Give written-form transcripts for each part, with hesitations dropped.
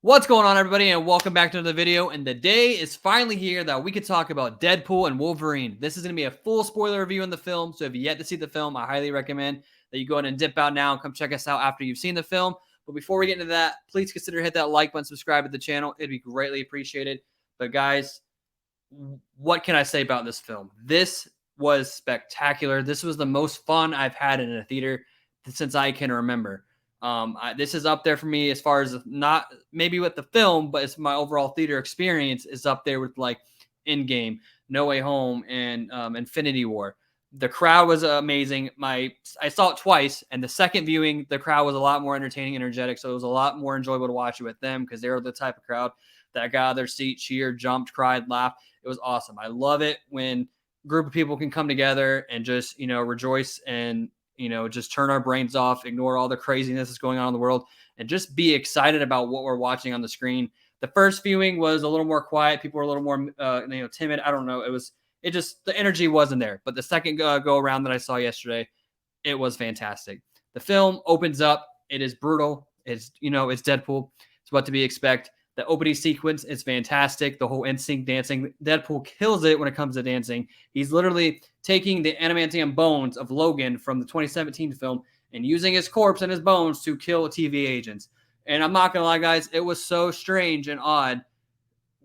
What's going on, everybody, and welcome back to another video. And the day is finally here that we could talk about Deadpool and Wolverine. This is going to be a full spoiler review on the film, so if you yet to see the film, I highly recommend that you go ahead and dip out now and come check us out after you've seen the film. But before we get into that, please consider hit that like button, subscribe to the channel. It'd be greatly appreciated. But guys, what can I say about this film? This was spectacular. This was the most fun I've had in a theater since I can remember. This is up there for me as far as not maybe with the film, but it's my overall theater experience is up there with like Endgame, No Way Home, and Infinity War. The crowd was amazing. I saw it twice, and the second viewing, the crowd was a lot more entertaining, energetic. So it was a lot more enjoyable to watch it with them because they were the type of crowd that got out of their seat, cheered, jumped, cried, laughed. It was awesome. I love it when a group of people can come together and just rejoice and just turn our brains off, ignore all the craziness that's going on in the world, and just be excited about what we're watching on the screen. The first viewing was a little more quiet. People were a little more, timid. I don't know. It just, the energy wasn't there. But the second go around that I saw yesterday, it was fantastic. The film opens up. It is brutal. It's Deadpool. It's what to be expect. The opening sequence is fantastic. The whole NSYNC dancing. Deadpool kills it when it comes to dancing. He's literally taking the adamantium bones of Logan from the 2017 film and using his corpse and his bones to kill TVA agents. And I'm not going to lie, guys, it was so strange and odd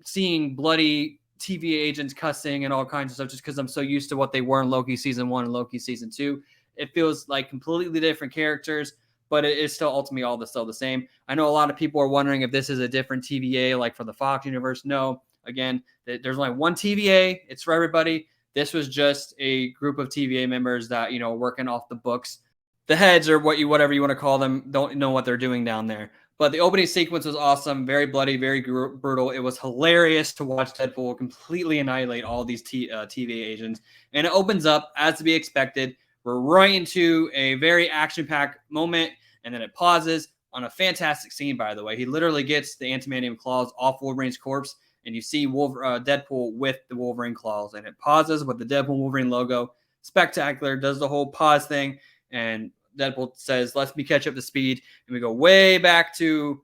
seeing bloody TVA agents cussing and all kinds of stuff just because I'm so used to what they were in Loki season 1 and Loki season 2. It feels like completely different characters, but it is still ultimately still the same. I know a lot of people are wondering if this is a different TVA, like for the Fox universe. No, again, there's only one TVA. It's for everybody. This was just a group of TVA members that, working off the books. The heads or whatever you want to call them don't know what they're doing down there. But the opening sequence was awesome, very bloody, very brutal. It was hilarious to watch Deadpool completely annihilate all these TVA agents. And it opens up, as to be expected. We're right into a very action-packed moment, and then it pauses on a fantastic scene, by the way. He literally gets the adamantium claws off Wolverine's corpse, and you see Deadpool with the Wolverine claws, and it pauses with the Deadpool Wolverine logo. Spectacular, does the whole pause thing, and Deadpool says, "Let me catch up to speed," and we go way back to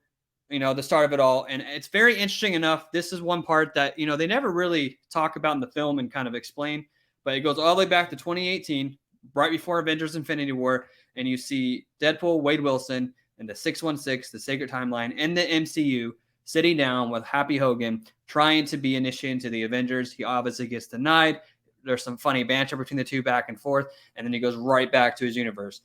the start of it all. And it's very interesting enough. This is one part that they never really talk about in the film and kind of explain, but it goes all the way back to 2018, right before Avengers Infinity War, and you see Deadpool, Wade Wilson, and the 616, the Sacred Timeline, in the MCU, sitting down with Happy Hogan, trying to be initiated into the Avengers. He obviously gets denied. There's some funny banter between the two back and forth, and then he goes right back to his universe.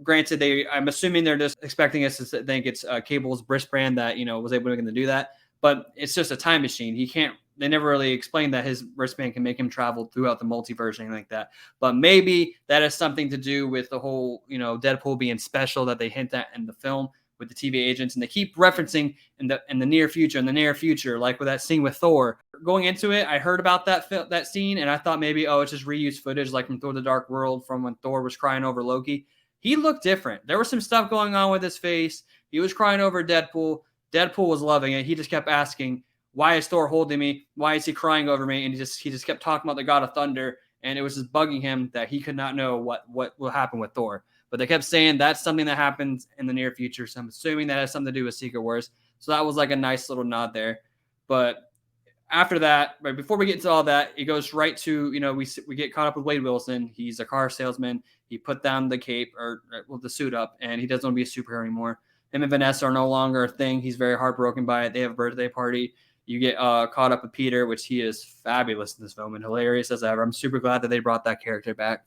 Granted, I'm assuming they're just expecting us to think it's Cable's wristband that was able to do that, but it's just a time machine. He can't. They never really explained that his wristband can make him travel throughout the multiverse or anything like that. But maybe that has something to do with the whole, Deadpool being special that they hint at in the film with the TVA agents, and they keep referencing in the near future, like with that scene with Thor. Going into it, I heard about that scene, and I thought maybe it's just reused footage like from Thor: The Dark World from when Thor was crying over Loki. He looked different. There was some stuff going on with his face. He was crying over Deadpool. Deadpool was loving it. He just kept asking, "Why is Thor holding me? Why is he crying over me?" And he just kept talking about the God of Thunder, and it was just bugging him that he could not know what will happen with Thor. But they kept saying that's something that happens in the near future. So I'm assuming that has something to do with Secret Wars. So that was like a nice little nod there. But after that, right before we get into all that, it goes right to we get caught up with Wade Wilson. He's a car salesman. He put down the cape or the suit up, and he doesn't want to be a superhero anymore. Him and Vanessa are no longer a thing. He's very heartbroken by it. They have a birthday party. You get caught up with Peter, which he is fabulous in this film and hilarious as ever. I'm super glad that they brought that character back.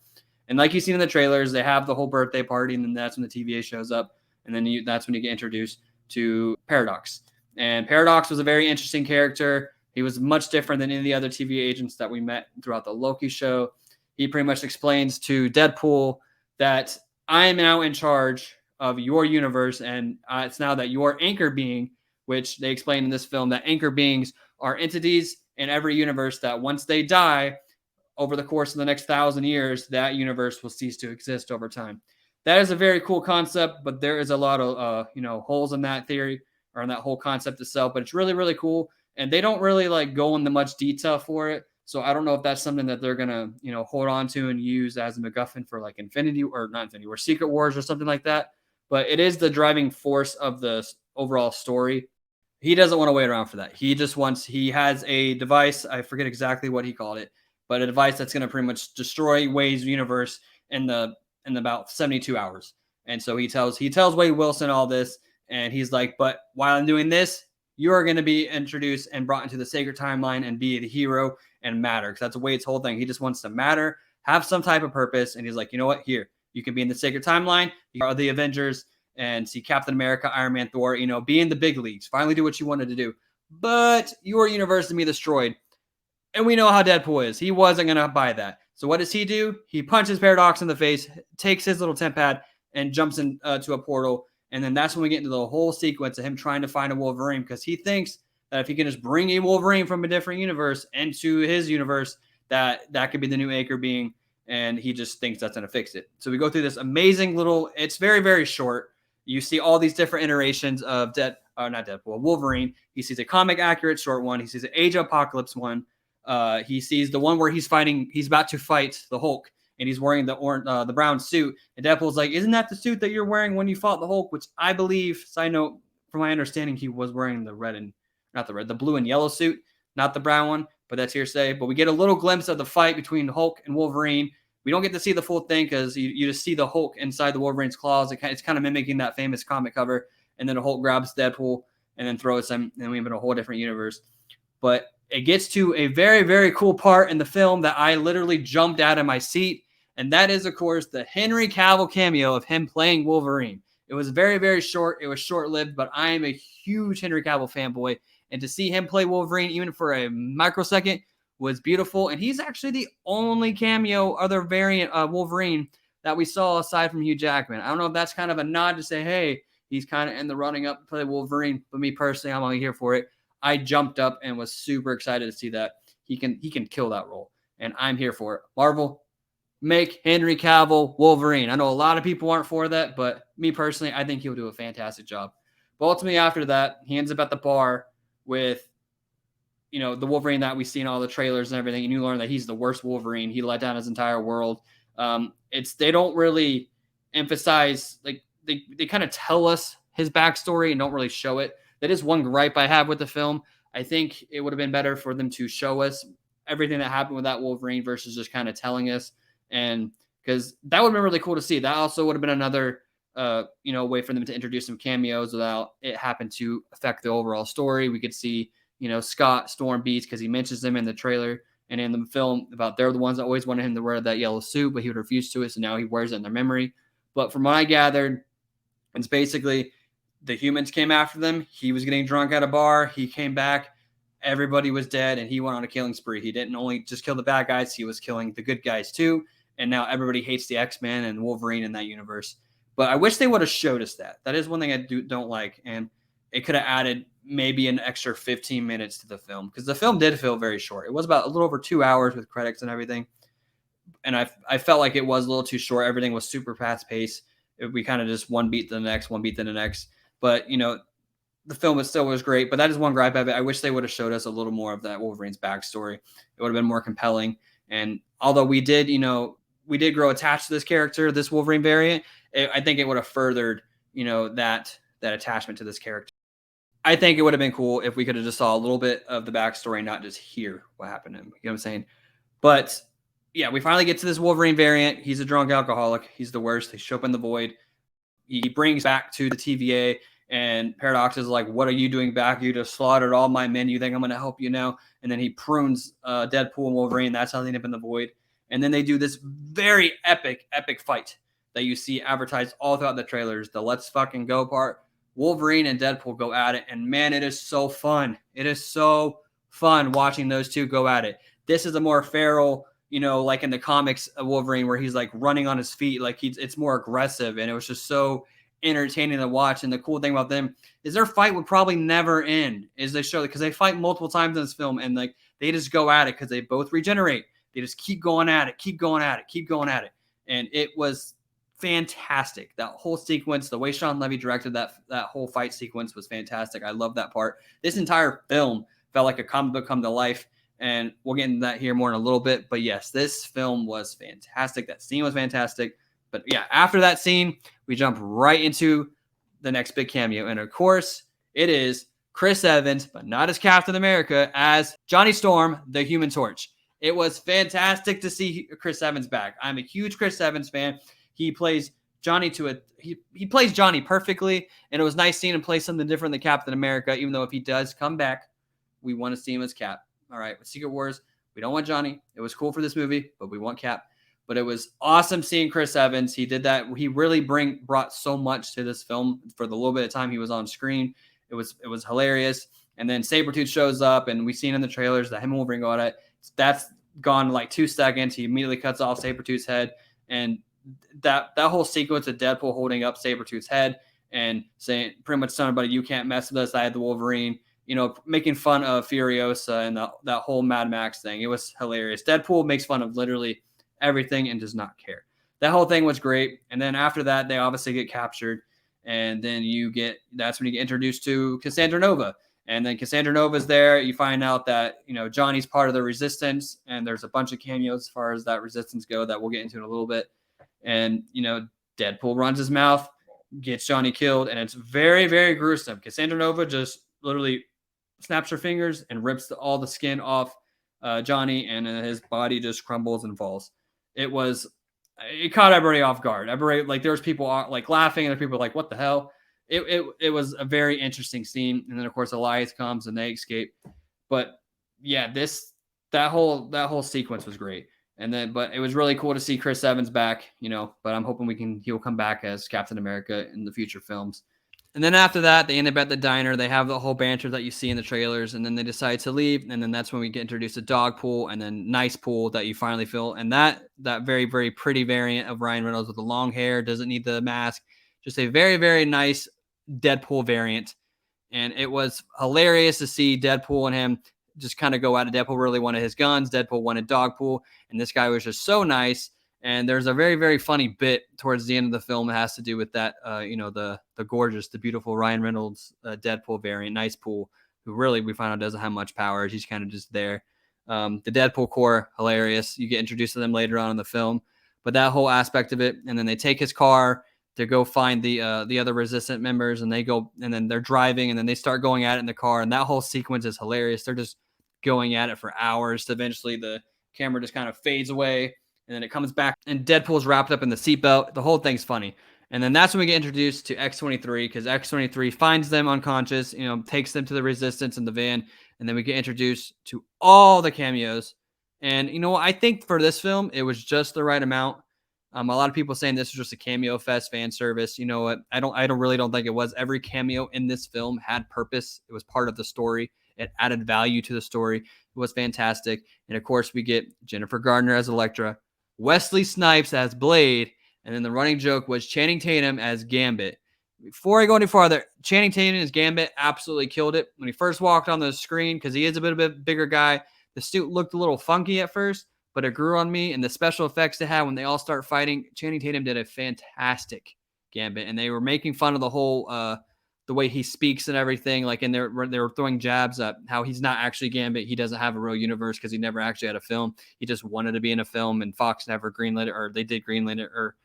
And like you've seen in the trailers, they have the whole birthday party, and then that's when the TVA shows up, and then that's when you get introduced to Paradox. And Paradox was a very interesting character. He was much different than any of the other TVA agents that we met throughout the Loki show. He pretty much explains to Deadpool that I am now in charge of your universe, and it's now that your anchor being, which they explain in this film, that anchor beings are entities in every universe that once they die, over the course of the next 1,000 years, that universe will cease to exist over time. That is a very cool concept, but there is a lot of holes in that theory or in that whole concept itself. But it's really, really cool. And they don't really go into much detail for it. So I don't know if that's something that they're gonna, hold on to and use as a MacGuffin for like Infinity or not Infinity or Secret Wars or something like that. But it is the driving force of the overall story. He doesn't want to wait around for that. He has a device. I forget exactly what he called it, but a device that's going to pretty much destroy Wade's universe in about 72 hours. And so he tells Wade Wilson all this, and he's like, but while I'm doing this, you are going to be introduced and brought into the sacred timeline and be the hero and matter. Because that's Wade's whole thing. He just wants to matter, have some type of purpose. And he's like, you know what? Here, you can be in the sacred timeline. You are the Avengers and see Captain America, Iron Man, Thor, be in the big leagues. Finally do what you wanted to do. But your universe to be destroyed. And we know how Deadpool is. He wasn't going to buy that. So what does he do? He punches Paradox in the face, takes his little temp pad, and jumps into a portal. And then that's when we get into the whole sequence of him trying to find a Wolverine, because he thinks that if he can just bring a Wolverine from a different universe into his universe, that could be the new Acre being. And he just thinks that's going to fix it. So we go through this amazing it's very, very short. You see all these different iterations of not Deadpool, Wolverine. He sees a comic accurate short one. He sees an Age of Apocalypse one. He sees the one where he's about to fight the Hulk, and he's wearing the brown suit. And Deadpool's like, isn't that the suit that you're wearing when you fought the Hulk? Which I believe, side note, from my understanding, he was wearing the blue and yellow suit, not the brown one, but that's hearsay. But we get a little glimpse of the fight between Hulk and Wolverine. We don't get to see the full thing because you just see the Hulk inside the Wolverine's claws. It's kind of mimicking that famous comic cover. And then the Hulk grabs Deadpool and then throws him, and we have in a whole different universe. But it gets to a very, very cool part in the film that I literally jumped out of my seat. And that is, of course, the Henry Cavill cameo of him playing Wolverine. It was very, very short. It was short-lived, but I am a huge Henry Cavill fanboy. And to see him play Wolverine, even for a microsecond, was beautiful. And he's actually the only cameo, other variant of Wolverine that we saw aside from Hugh Jackman. I don't know if that's kind of a nod to say, hey, he's kind of in the running up to play Wolverine. But me personally, I'm only here for it. I jumped up and was super excited to see that he can kill that role. And I'm here for it. Marvel, make Henry Cavill Wolverine. I know a lot of people aren't for that, but me personally, I think he'll do a fantastic job. But ultimately, after that, he ends up at the bar with the Wolverine that we see in all the trailers and everything, and you learn that he's the worst Wolverine. He let down his entire world. They don't really emphasize, like they kind of tell us his backstory and don't really show it. That is one gripe I have with the film. I think it would have been better for them to show us everything that happened with that Wolverine versus just kind of telling us. And because that would have been really cool to see. That also would have been another way for them to introduce some cameos without it happen to affect the overall story. We could see Scott Storm Beats, because he mentions them in the trailer and in the film about they're the ones that always wanted him to wear that yellow suit, but he would refuse to it. So now he wears it in their memory. But from what I gathered, it's basically the humans came after them. He was getting drunk at a bar. He came back. Everybody was dead, and he went on a killing spree. He didn't only just kill the bad guys. He was killing the good guys too. And now everybody hates the X-Men and Wolverine in that universe. But I wish they would have showed us that. That is one thing I don't like. And it could have added maybe an extra 15 minutes to the film, because the film did feel very short. It was about a little over 2 hours with credits and everything. And I felt like it was a little too short. Everything was super fast paced. We kind of just one beat to the next, one beat to the next. But, the film still was great. But that is one gripe of it. I wish they would have showed us a little more of that Wolverine's backstory. It would have been more compelling. And although we did grow attached to this character, this Wolverine variant, I think it would have furthered, that attachment to this character. I think it would have been cool if we could have just saw a little bit of the backstory, not just hear what happened to him. You know what I'm saying? But yeah, we finally get to this Wolverine variant. He's a drunk alcoholic. He's the worst. They show up in the void. He brings back to the TVA, and Paradox is like, what are you doing back? You just slaughtered all my men. You think I'm going to help you now? And then he prunes Deadpool and Wolverine. That's how they end up in the void. And then they do this very epic fight that you see advertised all throughout the trailers. The let's fucking go part. Wolverine and Deadpool go at it, and man, it is so fun. It is so fun watching those two go at it. This is a more feral, like in the comics of Wolverine, where he's like running on his feet, like it's more aggressive, and it was just so entertaining to watch. And the cool thing about them is their fight would probably never end, is they show, because they fight multiple times in this film, and like they just go at it because they both regenerate. They just keep going at it, keep going at it, keep going at it, and it was fantastic. That whole sequence, the way Sean Levy directed that whole fight sequence was fantastic. I love that part. This entire film felt like a comic book come to life, and we'll get into that here more in a little bit. But yes, this film was fantastic. That scene was fantastic. But yeah, after that scene, we jump right into the next big cameo, and of course, it is Chris Evans, but not as Captain America, as Johnny Storm, the Human Torch. It was fantastic to see Chris Evans back. I'm a huge Chris Evans fan. He plays he plays Johnny perfectly, and it was nice seeing him play something different than Captain America. Even though if he does come back, we want to see him as Cap. All right, with Secret Wars, we don't want Johnny. It was cool for this movie, but we want Cap. But it was awesome seeing Chris Evans. He did that. He really brought so much to this film for the little bit of time he was on screen. It was hilarious. And then Sabretooth shows up, and we've seen in the trailers that him and Wolverine go at it. That's gone like 2 seconds. He immediately cuts off Sabretooth's head. And that whole sequence of Deadpool holding up Sabretooth's head and saying pretty much telling everybody, you can't mess with us. I had the Wolverine, making fun of Furiosa and that whole Mad Max thing. It was hilarious. Deadpool makes fun of literally everything and does not care. That whole thing was great. And then after that, they obviously get captured. And then that's when you get introduced to Cassandra Nova. And then Cassandra Nova's there. You find out that, Johnny's part of the Resistance. And there's a bunch of cameos as far as that Resistance go that we'll get into in a little bit. And, Deadpool runs his mouth, gets Johnny killed. And it's very, very gruesome. Cassandra Nova just literally snaps her fingers and rips all the skin off Johnny. And his body just crumbles and falls. It caught everybody off guard. Everybody, there was people laughing, and people were like, what the hell? It was a very interesting scene. And then of course Elias comes and they escape. But yeah, that whole sequence was great. But it was really cool to see Chris Evans back, but I'm hoping he'll come back as Captain America in the future films. And then after that, they end up at the diner. They have the whole banter that you see in the trailers, and then they decide to leave. And then that's when we get introduced to Dogpool and then Nice Pool that you finally feel. And that very, very pretty variant of Ryan Reynolds with the long hair, doesn't need the mask. Just a very, very nice Deadpool variant. And it was hilarious to see Deadpool and him just kind of go at it. Deadpool really wanted his guns. Deadpool wanted Dogpool. And this guy was just so nice. And there's a very, very funny bit towards the end of the film that has to do with that, the gorgeous, the beautiful Ryan Reynolds Deadpool variant, Nice Pool, who really we find out doesn't have much power. He's kind of just there. The Deadpool Corps, hilarious. You get introduced to them later on in the film. But that whole aspect of it, and then they take his car to go find the other Resistant members, and then they're driving, and then they start going at it in the car, and that whole sequence is hilarious. They're just going at it for hours. To eventually, the camera just kind of fades away. And then it comes back, and Deadpool's wrapped up in the seatbelt. The whole thing's funny. And then that's when we get introduced to X-23, because X-23 finds them unconscious, takes them to the Resistance in the van. And then we get introduced to all the cameos. And I think for this film, it was just the right amount. A lot of people saying this was just a cameo fest, fan service. You know what? I really don't think it was. Every cameo in this film had purpose. It was part of the story. It added value to the story. It was fantastic. And of course, we get Jennifer Gardner as Elektra, Wesley Snipes as Blade, and then the running joke was Channing Tatum as Gambit. Before I go any farther, Channing Tatum as Gambit absolutely killed it. When he first walked on the screen, because he is a bit bigger guy, the suit looked a little funky at first, but it grew on me. And the special effects they had when they all start fighting, Channing Tatum did a fantastic Gambit. And they were making fun of the whole the way he speaks and everything. They were throwing jabs at how he's not actually Gambit. He doesn't have a real universe because he never actually had a film. He just wanted to be in a film, and Fox never greenlit it, or they did greenlit it, or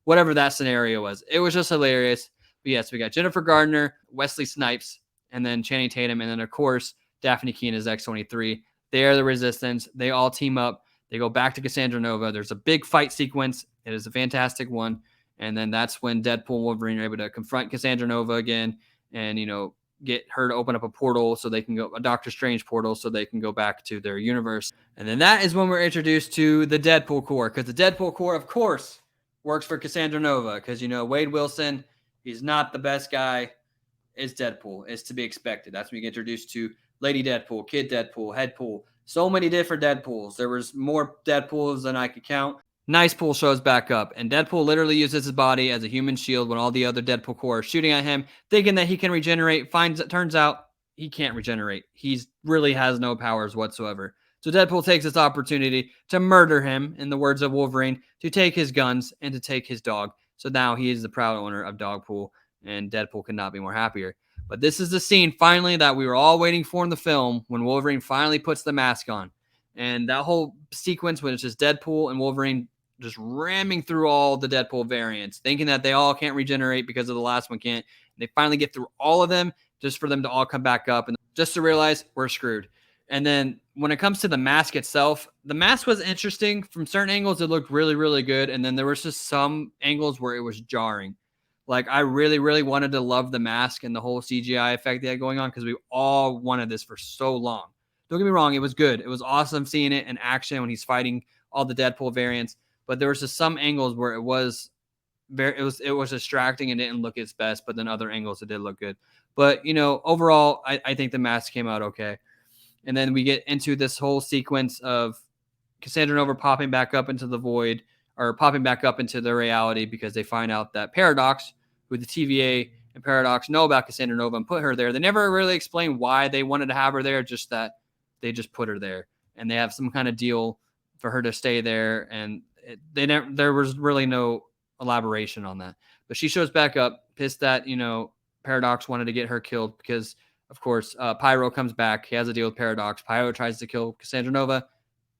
whatever that scenario was. It was just hilarious. But yes, we got Jennifer Gardner, Wesley Snipes, and then Channing Tatum, and then of course Daphne Keane as X-23. They are the Resistance. They all team up. They go back to Cassandra Nova. There's a big fight sequence. It is a fantastic one. And then that's when Deadpool and Wolverine are able to confront Cassandra Nova again, and get her to open up a portal so they can go, a Doctor Strange portal, so they can go back to their universe. And then that is when we're introduced to the Deadpool Corps, because the Deadpool Corps, of course, works for Cassandra Nova, because Wade Wilson, he's not the best guy. It's Deadpool. It's to be expected. That's when you get introduced to Lady Deadpool, Kid Deadpool, Headpool. So many different Deadpools. There was more Deadpools than I could count. Nice Pool shows back up, and Deadpool literally uses his body as a human shield when all the other Deadpool Corps are shooting at him, thinking that he can regenerate. Turns out he can't regenerate. He really has no powers whatsoever. So Deadpool takes this opportunity to murder him, in the words of Wolverine, to take his guns and to take his dog. So now he is the proud owner of Dogpool, and Deadpool could not be more happier. But this is the scene, finally, that we were all waiting for in the film, when Wolverine finally puts the mask on. And that whole sequence when it's just Deadpool and Wolverine just ramming through all the Deadpool variants, thinking that they all can't regenerate because of the last one can't. They finally get through all of them, just for them to all come back up and just to realize we're screwed. And then when it comes to the mask itself, the mask was interesting. From certain angles, it looked really, really good. And then there was just some angles where it was jarring. Like I really, really wanted to love the mask and the whole CGI effect they had going on because we all wanted this for so long. Don't get me wrong, it was good. It was awesome seeing it in action when he's fighting all the Deadpool variants. But there was just some angles where it was distracting and didn't look its best, but then other angles it did look good. But overall, I think the mask came out okay. And then we get into this whole sequence of Cassandra Nova popping back up into the void, or popping back up into the reality, because they find out that Paradox, who the TVA and Paradox know about Cassandra Nova and put her there. They never really explain why they wanted to have her there, just that they just put her there. And they have some kind of deal for her to stay there. And there was really no elaboration on that. But she shows back up, pissed that, Paradox wanted to get her killed because, of course, Pyro comes back. He has a deal with Paradox. Pyro tries to kill Cassandra Nova,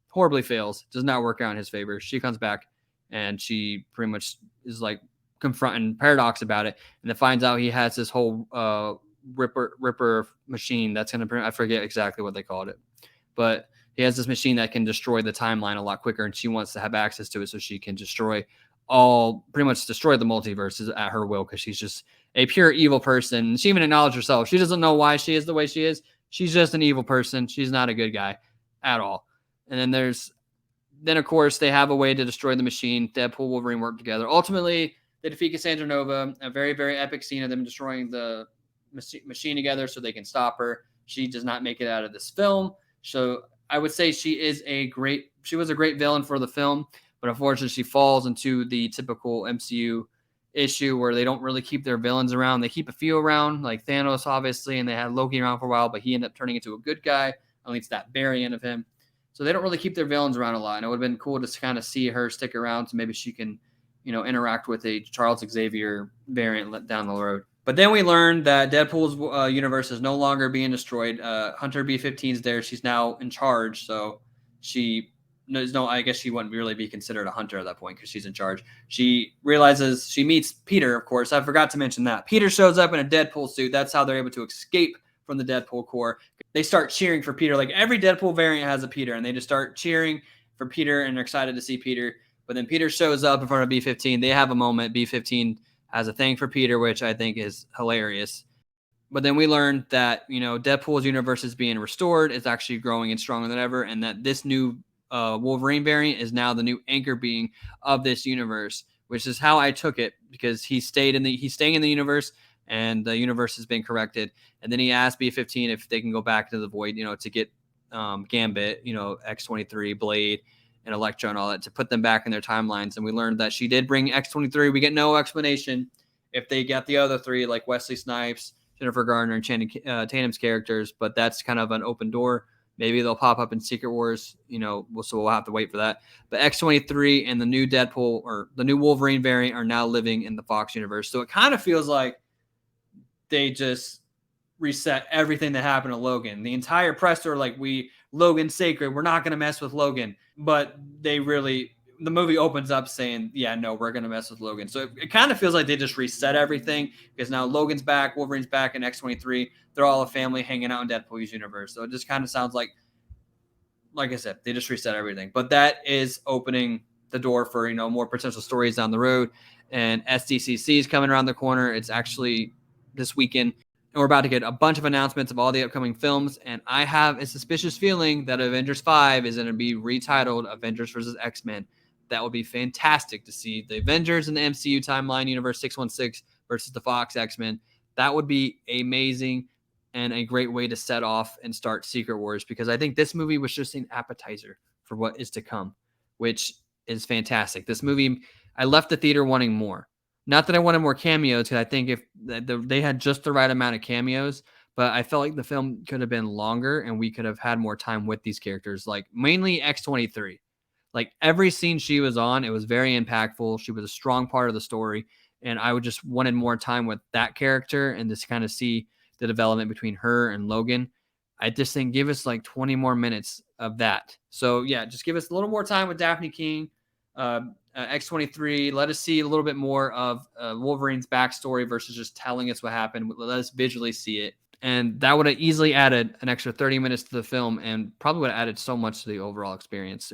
horribly fails, does not work out in his favor. She comes back and she pretty much is like confronting Paradox about it, and then finds out he has this whole Ripper machine that's going to, I forget exactly what they called it, but he has this machine that can destroy the timeline a lot quicker, and she wants to have access to it so she can pretty much destroy the multiverse at her will, because she's just a pure evil person. She even acknowledged herself. She doesn't know why she is the way she is. She's just an evil person. She's not a good guy at all. And then of course they have a way to destroy the machine. Deadpool, Wolverine work together. Ultimately, they defeat Cassandra Nova. A very, very epic scene of them destroying the machine together so they can stop her. She does not make it out of this film. So I would say she was a great villain for the film, but unfortunately she falls into the typical MCU issue where they don't really keep their villains around. They keep a few around, like Thanos, obviously, and they had Loki around for a while, but he ended up turning into a good guy, at least that variant of him. So they don't really keep their villains around a lot. And it would have been cool to kind of see her stick around, so maybe she can, interact with a Charles Xavier variant down the road. But then we learned that Deadpool's universe is no longer being destroyed. Hunter B-15 is there. She's now in charge. So I guess she wouldn't really be considered a hunter at that point because she's in charge. She meets Peter, of course. I forgot to mention that. Peter shows up in a Deadpool suit. That's how they're able to escape from the Deadpool Corps. They start cheering for Peter. Like every Deadpool variant has a Peter, and they just start cheering for Peter, and they're excited to see Peter. But then Peter shows up in front of B-15. They have a moment. B-15 has a thing for Peter, which I think is hilarious. But then we learned that, Deadpool's universe is being restored. It's actually growing and stronger than ever, and that this new Wolverine variant is now the new anchor being of this universe, which is how I took it, because he's staying in the universe, and the universe has been corrected. And then he asked B-15 if they can go back to the void, to get Gambit, X-23, Blade, and Elektra and all that, to put them back in their timelines. And we learned that she did bring X-23. We get no explanation if they got the other three, like Wesley Snipes, Jennifer Garner, and Channing Tatum's characters, but that's kind of an open door. Maybe they'll pop up in Secret Wars, so we'll have to wait for that. But X-23 and the new Deadpool, or the new Wolverine variant, are now living in the Fox universe. So it kind of feels like they just reset everything that happened to Logan. The entire press are like, Logan's sacred. We're not going to mess with Logan. But the movie opens up saying, yeah, no, we're going to mess with Logan. So it kind of feels like they just reset everything, because now Logan's back, Wolverine's back, and X-23, they're all a family hanging out in Deadpool's universe. So it just kind of sounds like I said, they just reset everything. But that is opening the door for, more potential stories down the road. And SDCC is coming around the corner. It's actually this weekend. And we're about to get a bunch of announcements of all the upcoming films. And I have a suspicious feeling that Avengers 5 is going to be retitled Avengers vs. X-Men. That would be fantastic to see the Avengers in the MCU timeline, Universe 616 versus the Fox X-Men. That would be amazing and a great way to set off and start Secret Wars, because I think this movie was just an appetizer for what is to come, which is fantastic. This movie, I left the theater wanting more. Not that I wanted more cameos, because I think if they had just the right amount of cameos, but I felt like the film could have been longer and we could have had more time with these characters, like mainly X-23. Like every scene she was on, it was very impactful. She was a strong part of the story, and I would just wanted more time with that character and just kind of see the development between her and Logan. I just think give us like 20 more minutes of that. So yeah, just give us a little more time with Daphne King, X-23. Let us see a little bit more of Wolverine's backstory versus just telling us what happened. Let us visually see it. And that would have easily added an extra 30 minutes to the film and probably would have added so much to the overall experience.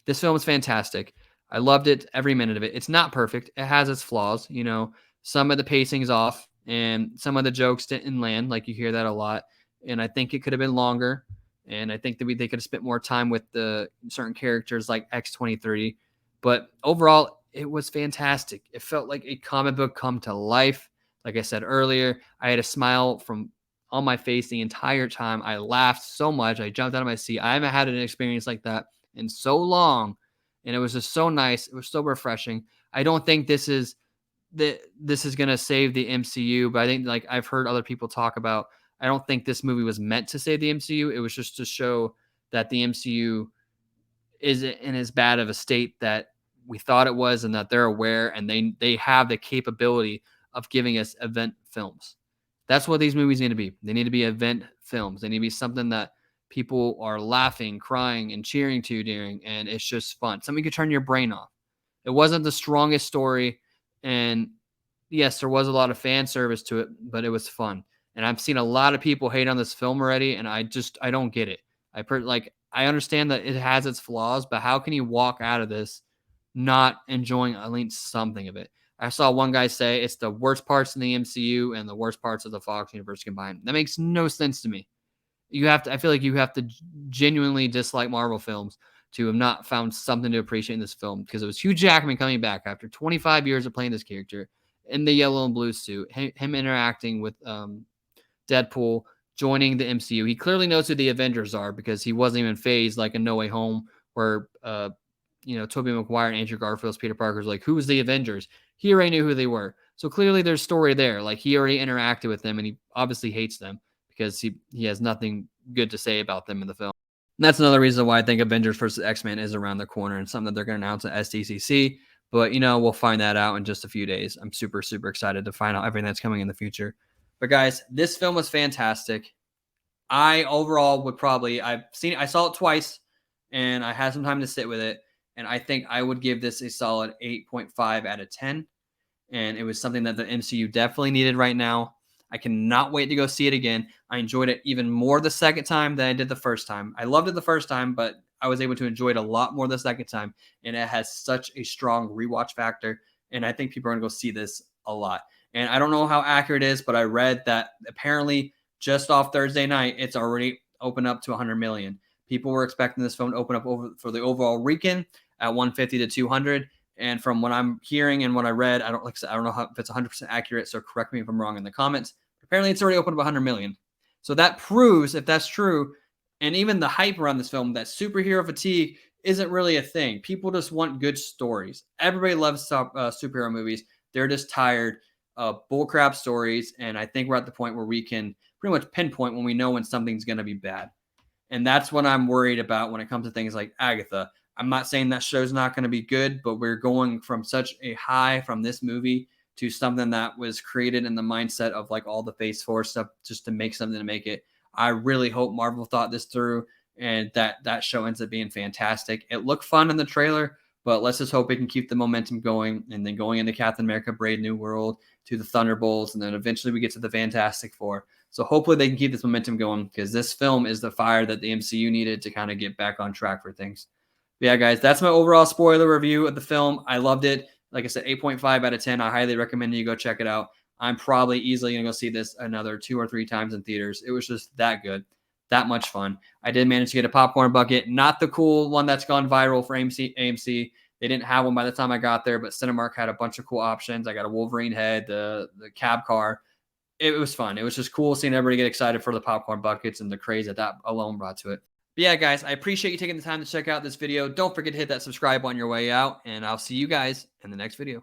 This film is fantastic. I loved it, every minute of it. It's not perfect. It has its flaws. You know, some of the pacing's off and some of the jokes didn't land. Like you hear that a lot. And I think it could have been longer. And I think that they could have spent more time with the certain characters like X-23. But overall, it was fantastic. It felt like a comic book come to life. Like I said earlier, I had a smile from on my face the entire time. I laughed so much. I jumped out of my seat. I haven't had an experience like that in so long, and it was just so nice. It was so refreshing. I don't think this is gonna save the MCU, but I think like I've heard other people talk about. I don't think this movie was meant to save the MCU. It was just to show that the MCU is in as bad of a state that we thought it was, and that they're aware and they have the capability of giving us event films. That's what these movies need to be. They need to be event films. They need to be something that people are laughing, crying, and cheering to during, and it's just fun. Something you can turn your brain off. It wasn't the strongest story, and yes, there was a lot of fan service to it, but it was fun. And I've seen a lot of people hate on this film already, and I don't get it. I understand that it has its flaws, but how can you walk out of this not enjoying at least something of it? I saw one guy say it's the worst parts in the MCU and the worst parts of the Fox universe combined. That makes no sense to me. I feel like you have to genuinely dislike Marvel films to have not found something to appreciate in this film, because it was Hugh Jackman coming back after 25 years of playing this character in the yellow and blue suit, him interacting with Deadpool, joining the MCU. He clearly knows who the Avengers are because he wasn't even phased like in No Way Home, where Tobey Maguire and Andrew Garfield's Peter Parker's like, who's the Avengers? He already knew who they were. So clearly there's story there. Like he already interacted with them and he obviously hates them because he has nothing good to say about them in the film. And that's another reason why I think Avengers versus X-Men is around the corner and something that they're going to announce at SDCC. But, we'll find that out in just a few days. I'm super, super excited to find out everything that's coming in the future. But guys, this film was fantastic. I overall would probably, I saw it twice and I had some time to sit with it. And I think I would give this a solid 8.5 out of 10. And it was something that the MCU definitely needed right now. I cannot wait to go see it again. I enjoyed it even more the second time than I did the first time. I loved it the first time, but I was able to enjoy it a lot more the second time. And it has such a strong rewatch factor. And I think people are going to go see this a lot. And I don't know how accurate it is, but I read that apparently just off Thursday night, it's already opened up to 100 million. People were expecting this film to open up for the overall weekend at 150 to 200. And from what I'm hearing and what I read, I don't know if it's 100% accurate. So correct me if I'm wrong in the comments. Apparently, it's already opened up 100 million. So that proves, if that's true, and even the hype around this film, that superhero fatigue isn't really a thing. People just want good stories. Everybody loves superhero movies. They're just tired of bullcrap stories. And I think we're at the point where we can pretty much pinpoint when we know when something's going to be bad. And that's what I'm worried about when it comes to things like Agatha. I'm not saying that show's not going to be good, but we're going from such a high from this movie to something that was created in the mindset of like all the Phase 4 stuff just to make something to make it. I really hope Marvel thought this through and that show ends up being fantastic. It looked fun in the trailer, but let's just hope it can keep the momentum going, and then going into Captain America Brave New World to the Thunderbolts, and then eventually we get to the Fantastic Four. So hopefully they can keep this momentum going, because this film is the fire that the MCU needed to kind of get back on track for things. But yeah, guys, that's my overall spoiler review of the film. I loved it. Like I said, 8.5 out of 10. I highly recommend you go check it out. I'm probably easily going to go see this another 2 or 3 times in theaters. It was just that good, that much fun. I did manage to get a popcorn bucket, not the cool one that's gone viral for AMC. They didn't have one by the time I got there, but Cinemark had a bunch of cool options. I got a Wolverine head, the cab car. It was fun. It was just cool seeing everybody get excited for the popcorn buckets and the craze that alone brought to it. But yeah, guys, I appreciate you taking the time to check out this video. Don't forget to hit that subscribe on your way out, and I'll see you guys in the next video.